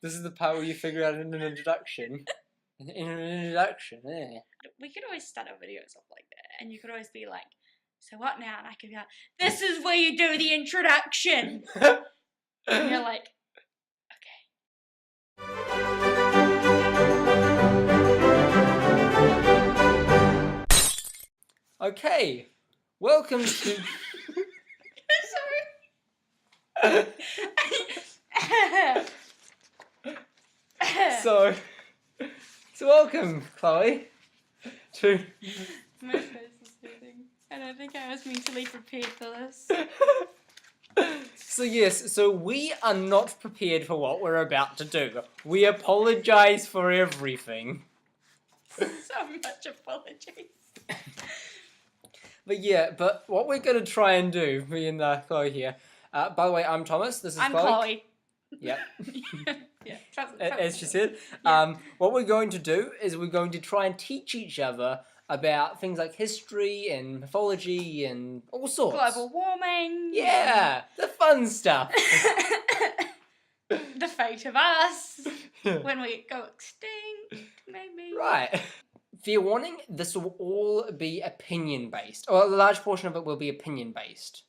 This is the part where you figure out in an introduction. In an introduction, yeah. We could always start our videos off like that, and you could always be like, so what now? And I could be like, this is where you do the introduction. And you're like, Okay, welcome to... Sorry. So welcome, Chloe, to... My face is hurting. I don't think I was mentally prepared for this. So yes, so we are not prepared for what we're about to do. We apologise for everything. So much apologies. But yeah, but what we're going to try and do, me and Chloe here. By the way, I'm Thomas. This is I'm Chloe. Yep. Yeah. As she said. Yeah. What we're going to do is we're going to try and teach each other about things like history and mythology and all sorts. Global warming. Yeah, the fun stuff. The fate of us when we go extinct, maybe. Right. Fair warning, this will all be opinion-based. Or a large portion of it will be opinion-based.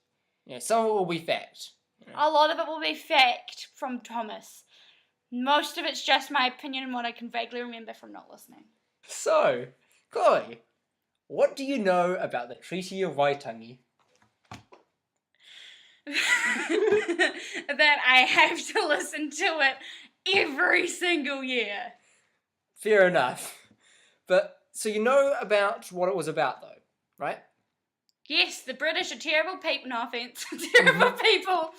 You know, some of it will be fact. A lot of it will be fact from Thomas. Most of it's just my opinion and what I can vaguely remember from not listening. So, Chloe, what do you know about the Treaty of Waitangi? That I have to listen to it every single year. Fair enough. But, so you know about what it was about though, right? Yes, the British are terrible people, no offence, terrible people,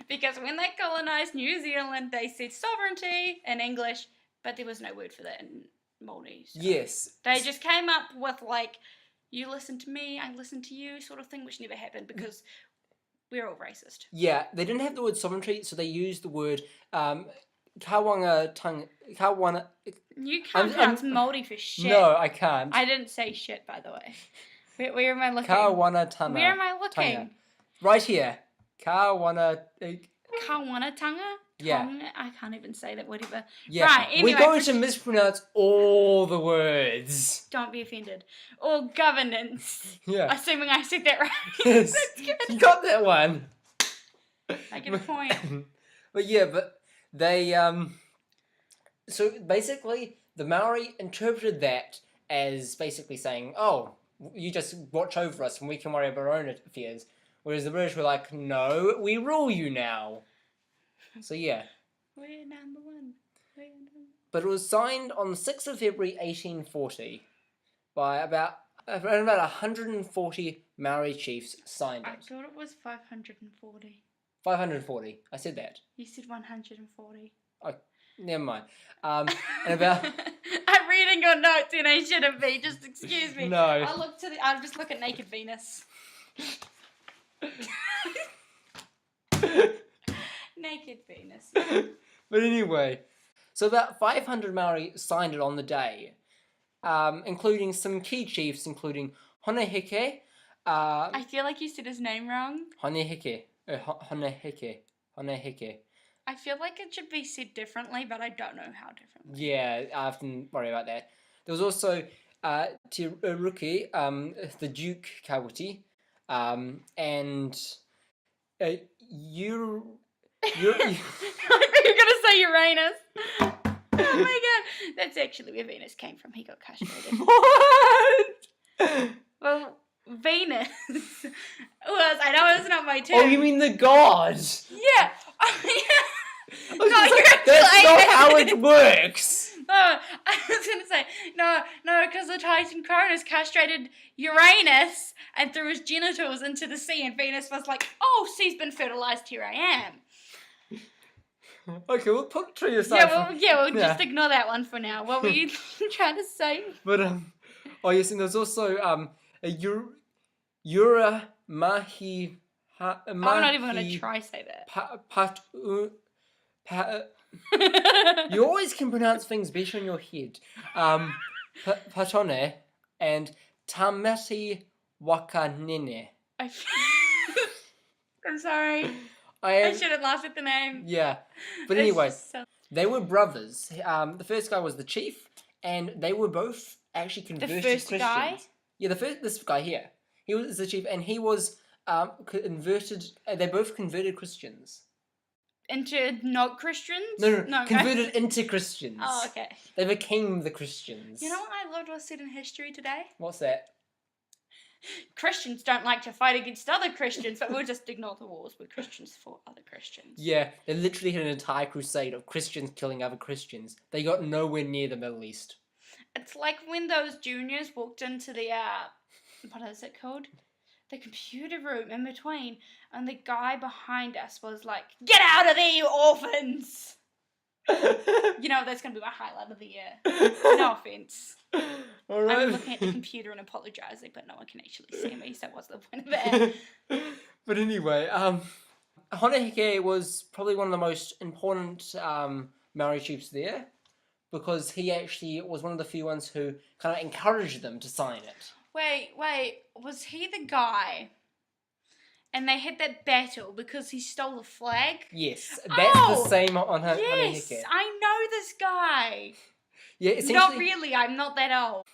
because when they colonised New Zealand, they said sovereignty in English, but there was no word for that in Maltese. So Yes. they just came up with like, you listen to me, I listen to you sort of thing, which never happened because we're all racist. Yeah, they didn't have the word sovereignty, so they used the word kawangatanga. You can't pronounce Māori for shit. No, I can't. I didn't say shit, by the way. Where am I looking? Kawanatanga. Where am I looking? Tanga. Right here. Kawanatanga. Yeah. Tonga? I can't even say that, whatever. Yeah. Right, anyway. We're going to mispronounce all the words. Don't be offended. Or governance. Yeah. Assuming I said that right. Yes. That's good. You got that one. I get a point. But yeah, but they, so basically the Maori interpreted that as basically saying, oh, you just watch over us and we can worry about our own affairs. Whereas the British were like, no, we rule you now. So yeah. We're number one. But it was signed on the 6th of February 1840 by around about 140 Maori chiefs signed I it. thought it was 540. 540. I said that. You said 140. Oh, never mind. And about... I'm reading your notes and I shouldn't be. Just excuse me. No. I'll just look at Naked Venus. Naked Venus. But anyway, so about 500 Maori signed it on the day, including some key chiefs, including Honeheke. I feel like you said his name wrong. Honeheke. Honeheke. I feel like it should be said differently, but I don't know how differently. Yeah, I often worry about that. There was also Te Ruki, the Duke Kawiti, and You're You're gonna say Uranus. Oh my god, that's actually where Venus came from. He got castrated. What? Well, Venus was. I know it's not my term. Oh, you mean the god? Yeah. Oh, yeah. No, that's not how it works. No, I was gonna say no, because the Titan Cronus castrated Uranus and threw his genitals into the sea, and Venus was like, "Oh, sea's been fertilized. Here I am." Okay, we'll put tree aside. We'll just ignore that one for now. What were you trying to say? But oh yes, and there's also a Ura Mahi. I'm not even gonna try say that. You always can pronounce things better in your head. Patone and Tamati Wakanene. I'm sorry. I shouldn't laugh at the name. Yeah, but anyway, They were brothers. The first guy was the chief, and they were both actually converted first Christians. guy? Yeah, this guy here. He was the chief, and he was converted. They both converted Christians. Into not Christians? No, converted into Christians. Oh, okay. They became the Christians. You know what I loved was said in history today? What's that? Christians don't like to fight against other Christians, but we'll just ignore the wars where Christians fought other Christians. Yeah, they literally had an entire crusade of Christians killing other Christians. They got nowhere near the Middle East. It's like when those juniors walked into the, what is it called? The computer room in between, and the guy behind us was like, "Get out of there, you orphans!" You know, that's going to be my highlight of the year. No offense. All right. I'm looking at the computer and apologizing, but no one can actually see me, so what's the point of that? But anyway, Honeheke was probably one of the most important Maori chiefs there, because he actually was one of the few ones who kind of encouraged them to sign it. Wait, was he the guy? And they had that battle because he stole the flag? Yes, that's the same on Yes, Honeheke. I know this guy. Yeah, essentially. Not really, I'm not that old.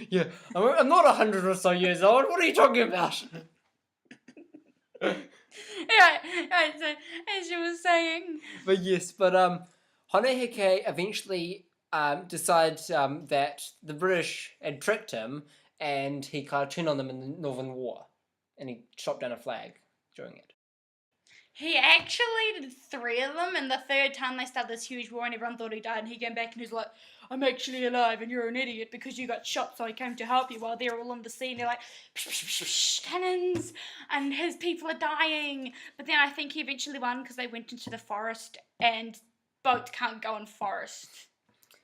Yeah, I'm not 100 or so years old. What are you talking about? Yeah, so as you were saying. But yes, Honeheke eventually decided that the British had tricked him, and he kind of turned on them in the Northern War, and he shot down a flag during it. He actually did 3 of them, and the 3rd time they started this huge war and everyone thought he died, and he came back and he was like, "I'm actually alive and you're an idiot because you got shot, so I came to help you," while they're all on the sea and they're like, psh, psh, psh, psh, cannons, and his people are dying. But then I think he eventually won because they went into the forest, and boats can't go in forest.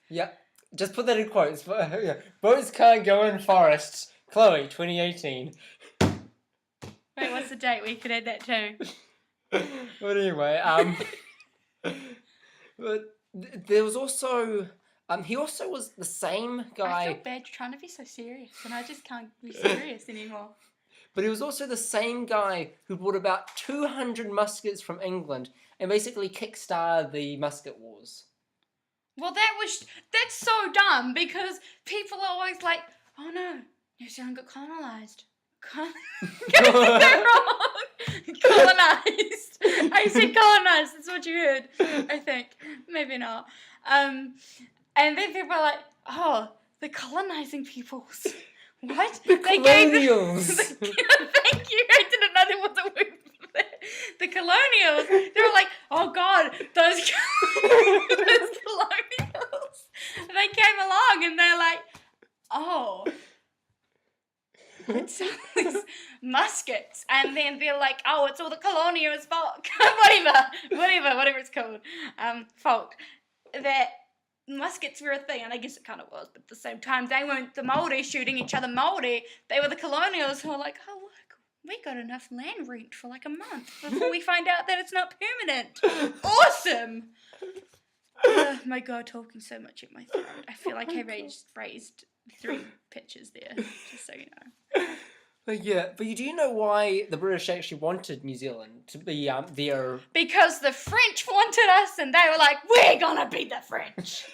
Yeah, just put that in quotes. Yeah. Boats can't go in forests. Chloe, 2018. Wait, what's the date? We could add that too. But anyway, but there was also, he also was the same guy. I feel bad trying to be so serious, and I just can't be serious anymore. But he was also the same guy who brought about 200 muskets from England and basically kickstarted the musket wars. Well, that's so dumb because people are always like, "Oh no, New Zealand got colonised." Getting that wrong. Colonised. I said colonised. That's what you heard. I think maybe not. And then people are like, "Oh, the colonising peoples." What? The colonials. Thank you. I didn't know there was a word for that. The colonials. They were like, "Oh God, those colonials." They came along and they're like, "Oh, it's all these muskets," and then they're like, "Oh, it's all the colonials' fault." whatever it's called, fault. That muskets were a thing, and I guess it kind of was, but at the same time, they weren't the Māori shooting each other Māori. They were the colonials who were like, "Oh look, we got enough land rent for like a month before we find out that it's not permanent." Awesome. My God, talking so much in my throat. I feel like I raised 3 pitches there, just so you know. But yeah, but you do know why the British actually wanted New Zealand to be their... Because the French wanted us, and they were like, "We're gonna beat the French."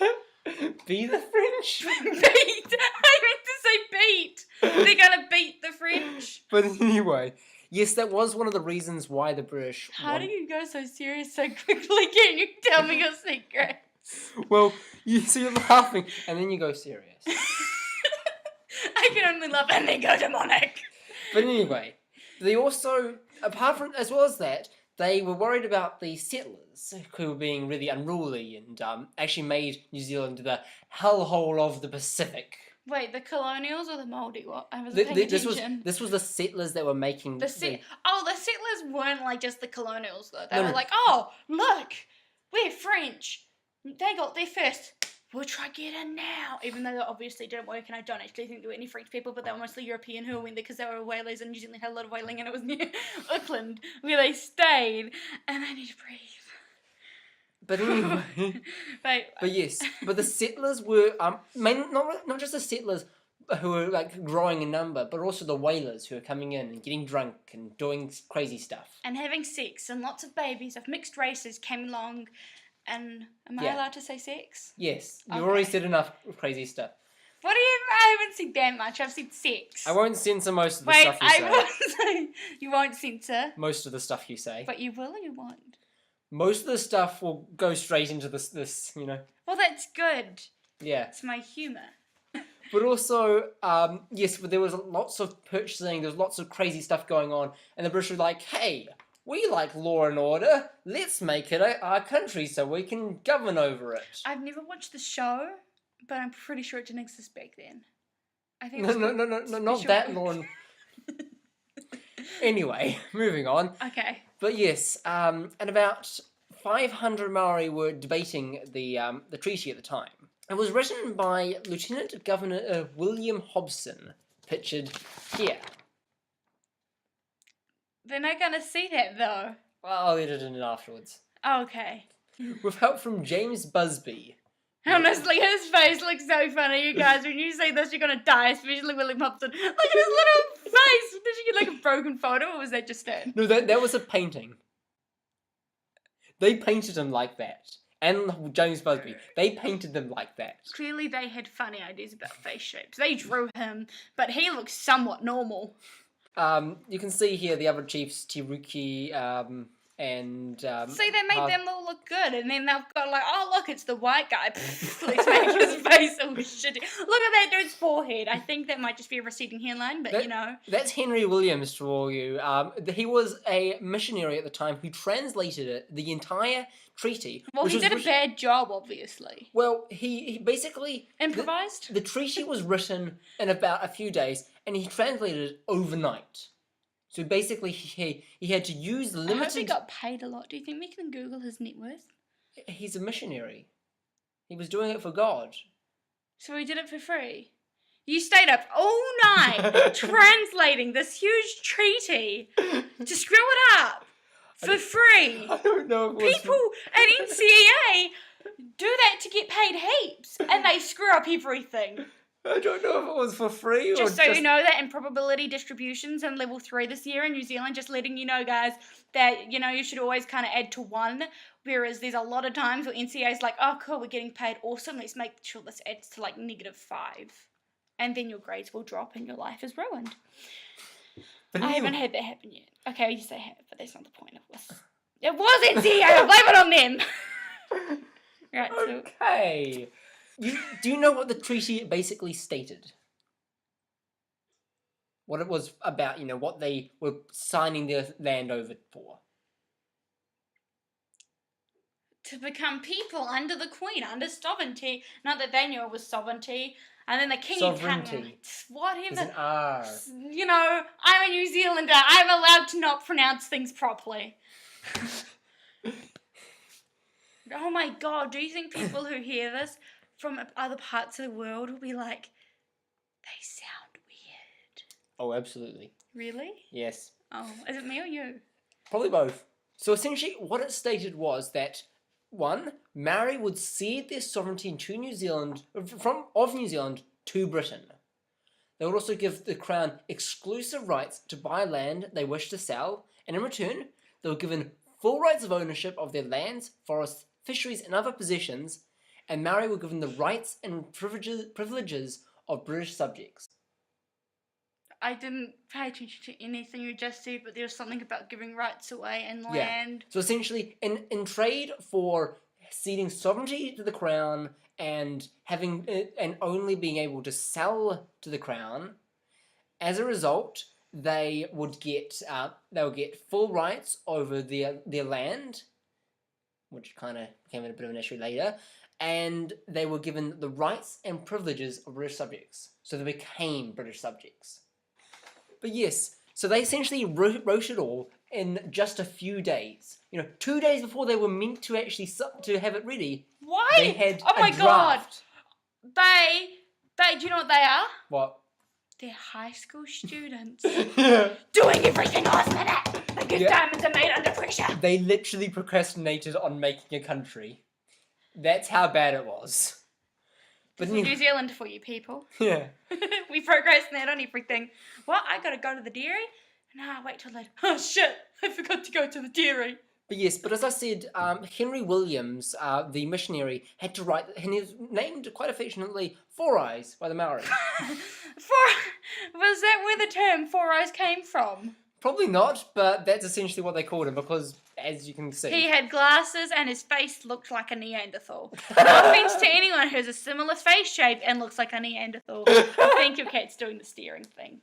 Be the French? Beat! I meant to say beat! They're gonna beat the French. But anyway, yes, that was one of the reasons why the British... How do you go so serious so quickly? Can you tell me your secret? Well, so you're laughing, and then you go serious. I can only laugh and then go demonic. But anyway, they also, as well as that, they were worried about the settlers who were being really unruly and actually made New Zealand the hellhole of the Pacific. Wait, the colonials or the Māori? What? I wasn't paying attention. This was the settlers that were making... the settlers weren't like just the colonials though. They were like, "Oh, look, we're French. They got there first. We'll try get in now." Even though that obviously didn't work, and I don't actually think there were any French people, but they were mostly European who went there because they were whalers, and New Zealand had a lot of whaling, and it was near Auckland where they stayed. And I need to breathe. But anyway, but yes, but the settlers were not just the settlers. who are like growing in number, but also the whalers who are coming in and getting drunk and doing crazy stuff. And having sex, and lots of babies of mixed races came along. And am I Yeah. allowed to say sex? Yes, you've Okay. already said enough crazy stuff. What do you? I haven't said that much. I've said sex. I won't censor most of the Wait, stuff you I say. won't say. You won't censor. Most of the stuff you say. But you will or you won't? Most of the stuff will go straight into this, you know. Well, that's good. Yeah. It's my humour. But also, yes, but there was lots of purchasing, there was lots of crazy stuff going on, and the British were like, hey, we like law and order, let's make it our country so we can govern over it. I've never watched the show, but I'm pretty sure it didn't exist back then. I think No, not that law and... Anyway, moving on. Okay. But yes, and about 500 Maori were debating the treaty at the time. It was written by Lieutenant Governor William Hobson, pictured here. They're not gonna see that though. Well, I'll edit it in afterwards. Okay. With help from James Busby. Honestly, his face looks so funny, you guys. When you see this, you're gonna die, especially William Hobson. Look at his little face! Did you get like a broken photo, or was that just it? No, that was a painting. They painted him like that. And James Busby. They painted them like that. Clearly, they had funny ideas about face shapes. They drew him, but he looks somewhat normal. You can see here the other chiefs, Tiruki, and... See, they made them all look good, and then they've got like, oh look, it's the white guy. Let's make his face all shitty. Look at that dude's forehead. I think that might just be a receding hairline, but you know. That's Henry Williams to all you. He was a missionary at the time who translated the entire treaty. Well, he did a bad job, obviously. Well, he basically... Improvised? The treaty was written in about a few days, and he translated it overnight. So basically, he had to use limited... I hope he got paid a lot. Do you think we can Google his net worth? He's a missionary. He was doing it for God. So he did it for free? You stayed up all night translating this huge treaty to screw it up for free. I don't know if it was People at NCAA do that to get paid heaps, and they screw up everything. I don't know if it was for free or Just so you know that in probability distributions in level 3 this year in New Zealand, just letting you know, guys, that, you know, you should always kind of add to 1, whereas there's a lot of times where NCAA is like, oh, cool, we're getting paid, awesome, let's make sure this adds to, like, -5. And then your grades will drop and your life is ruined. But I haven't had that happen yet. Okay, yes, I have, but that's not the point of this. It was NCAA, I blame it on them! Right, so... Okay. Do you know what the treaty basically stated? What it was about, you know, what they were signing their land over for? To become people under the Queen, under sovereignty. Not that they knew it was sovereignty. And then the king... Sovereignty. Whatever. There's an R. You know, I'm a New Zealander. I'm allowed to not pronounce things properly. Oh my god, do you think people who hear this from other parts of the world will be like, they sound weird? Oh, absolutely. Really? Yes. Oh, is it me or you? Probably both. So essentially, what it stated was that, 1, Maori would cede their sovereignty to New Zealand, of New Zealand to Britain. They would also give the Crown exclusive rights to buy land they wish to sell, and in return, they were given full rights of ownership of their lands, forests, fisheries, and other possessions, and Maori were given the rights and privileges of British subjects. I didn't pay attention to anything you just said, but there was something about giving rights away and land. Yeah. So essentially, in trade for ceding sovereignty to the Crown and having and only being able to sell to the Crown, as a result, they would get full rights over their land, which kind of became a bit of an issue later, and they were given the rights and privileges of British subjects. So they became British subjects. But yes, so they essentially wrote it all in just a few days. You know, 2 days before they were meant to actually to have it ready. Why? They had oh my a draft. god! They, do you know what they are? What? They're high school students. Doing everything last minute! Because diamonds are made under pressure! They literally procrastinated on making a country. That's how bad it was. But This is New Zealand for you people. yeah. We procrastinate on everything. What? I gotta go to the dairy? No, wait till later. Oh shit! I forgot to go to the dairy. But yes, but as I said, Henry Williams, the missionary, had to write, and he was named quite affectionately Four Eyes by the Maori. Was that where the term Four Eyes came from? Probably not, but that's essentially what they called him because, as you can see, He had glasses and his face looked like a Neanderthal. No offense to anyone who has a similar face shape and looks like a Neanderthal. I think your cat's doing the steering thing.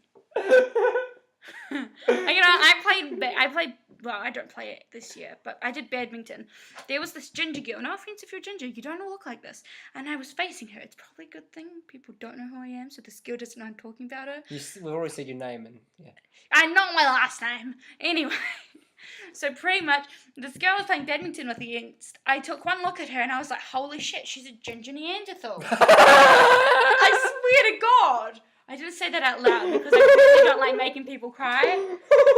I played. Well, I don't play it this year, but I did badminton. There was this ginger girl. No offense if you're ginger, you don't all look like this. And I was facing her. It's probably a good thing people don't know who I am, so this girl doesn't know I'm talking about her. we've already said your name, and yeah. I know my last name. Anyway, so pretty much, this girl was playing badminton with against. I took one look at her and I was like, holy shit, she's a ginger Neanderthal. I swear to God. I didn't say that out loud because I really don't like making people cry.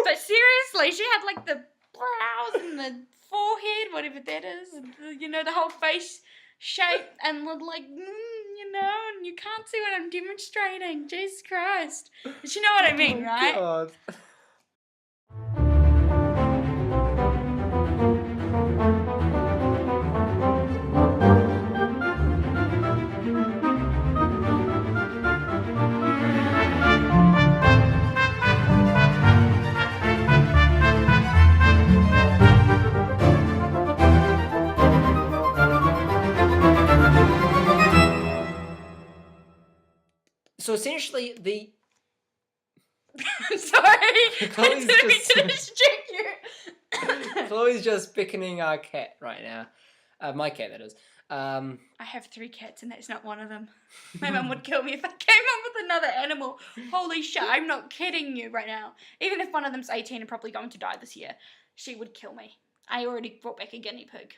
But seriously, she had like the brows and the forehead, whatever that is, and the whole face shape, and like, and you can't see what I'm demonstrating. Jesus Christ. But you know what I mean, right? God. So essentially, I'm sorry. Chloe's I didn't mean just- to distract you. Chloe's just picketing our cat right now. My cat, that is. I have 3 cats and that's not one of them. My mum would kill me if I came up with another animal. Holy shit, I'm not kidding you right now. Even if one of them's 18 and probably going to die this year, she would kill me. I already brought back a guinea pig.